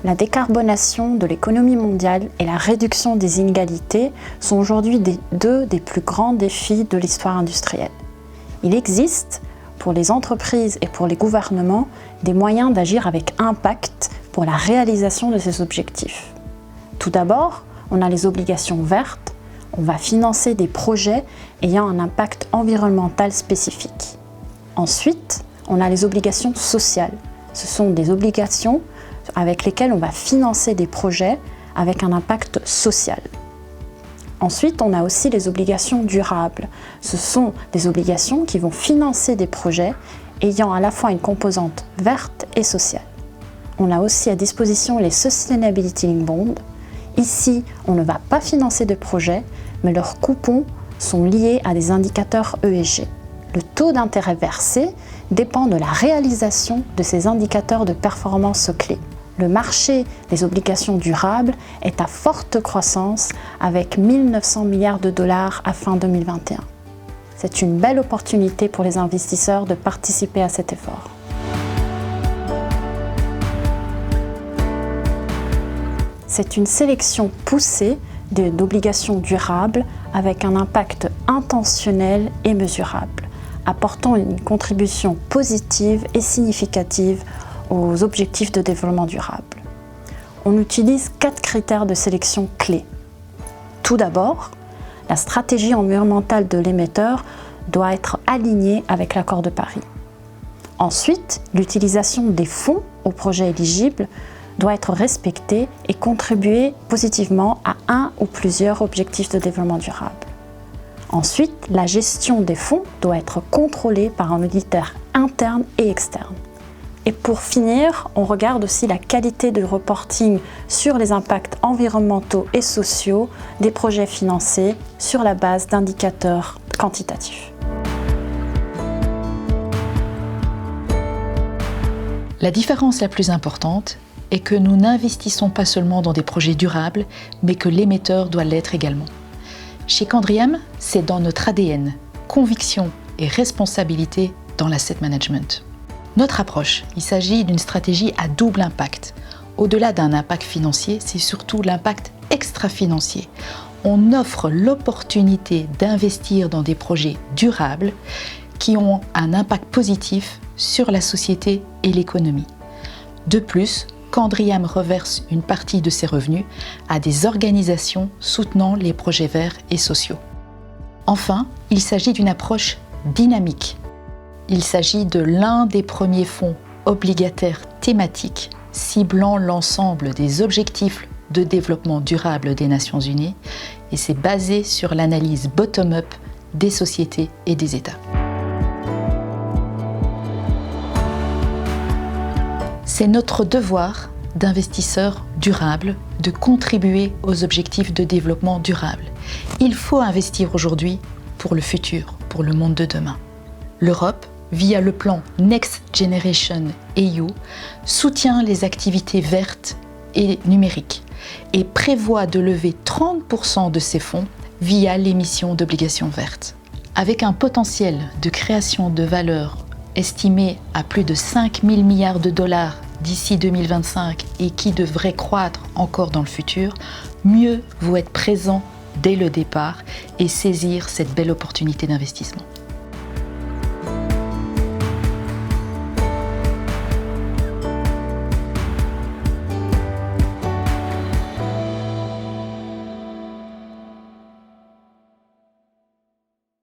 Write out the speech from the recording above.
La décarbonation de l'économie mondiale et la réduction des inégalités sont aujourd'hui deux des plus grands défis de l'histoire industrielle. Il existe, pour les entreprises et pour les gouvernements, des moyens d'agir avec impact pour la réalisation de ces objectifs. Tout d'abord, on a les obligations vertes. On va financer des projets ayant un impact environnemental spécifique. Ensuite, on a les obligations sociales. Ce sont des obligations avec lesquelles on va financer des projets avec un impact social. Ensuite, on a aussi les obligations durables. Ce sont des obligations qui vont financer des projets ayant à la fois une composante verte et sociale. On a aussi à disposition les Sustainability Linked Bonds. Ici, on ne va pas financer de projets, mais leurs coupons sont liés à des indicateurs ESG. Le taux d'intérêt versé dépend de la réalisation de ces indicateurs de performance clés. Le marché des obligations durables est à forte croissance avec 1 900 milliards de dollars à fin 2021. C'est une belle opportunité pour les investisseurs de participer à cet effort. C'est une sélection poussée d'obligations durables avec un impact intentionnel et mesurable, apportant une contribution positive et significative aux objectifs de développement durable. On utilise 4 critères de sélection clés. Tout d'abord, la stratégie environnementale de l'émetteur doit être alignée avec l'accord de Paris. Ensuite, l'utilisation des fonds aux projets éligibles doit être respectée et contribuer positivement à un ou plusieurs objectifs de développement durable. Ensuite, la gestion des fonds doit être contrôlée par un auditeur interne et externe. Et pour finir, on regarde aussi la qualité de reporting sur les impacts environnementaux et sociaux des projets financés sur la base d'indicateurs quantitatifs. La différence la plus importante est que nous n'investissons pas seulement dans des projets durables, mais que l'émetteur doit l'être également. Chez Candriam, c'est dans notre ADN, conviction et responsabilité dans l'asset management. Notre approche, il s'agit d'une stratégie à double impact. Au-delà d'un impact financier, c'est surtout l'impact extra-financier. On offre l'opportunité d'investir dans des projets durables qui ont un impact positif sur la société et l'économie. De plus, Candriam reverse une partie de ses revenus à des organisations soutenant les projets verts et sociaux. Enfin, il s'agit d'une approche dynamique. Il s'agit de l'un des premiers fonds obligataires thématiques ciblant l'ensemble des objectifs de développement durable des Nations Unies et c'est basé sur l'analyse bottom-up des sociétés et des États. C'est notre devoir d'investisseurs durables de contribuer aux objectifs de développement durable. Il faut investir aujourd'hui pour le futur, pour le monde de demain. L'Europe, via le plan Next Generation EU, soutient les activités vertes et numériques et prévoit de lever 30% de ces fonds via l'émission d'obligations vertes. Avec un potentiel de création de valeur estimé à plus de 5 000 milliards de dollars d'ici 2025 et qui devrait croître encore dans le futur, mieux vaut être présent dès le départ et saisir cette belle opportunité d'investissement.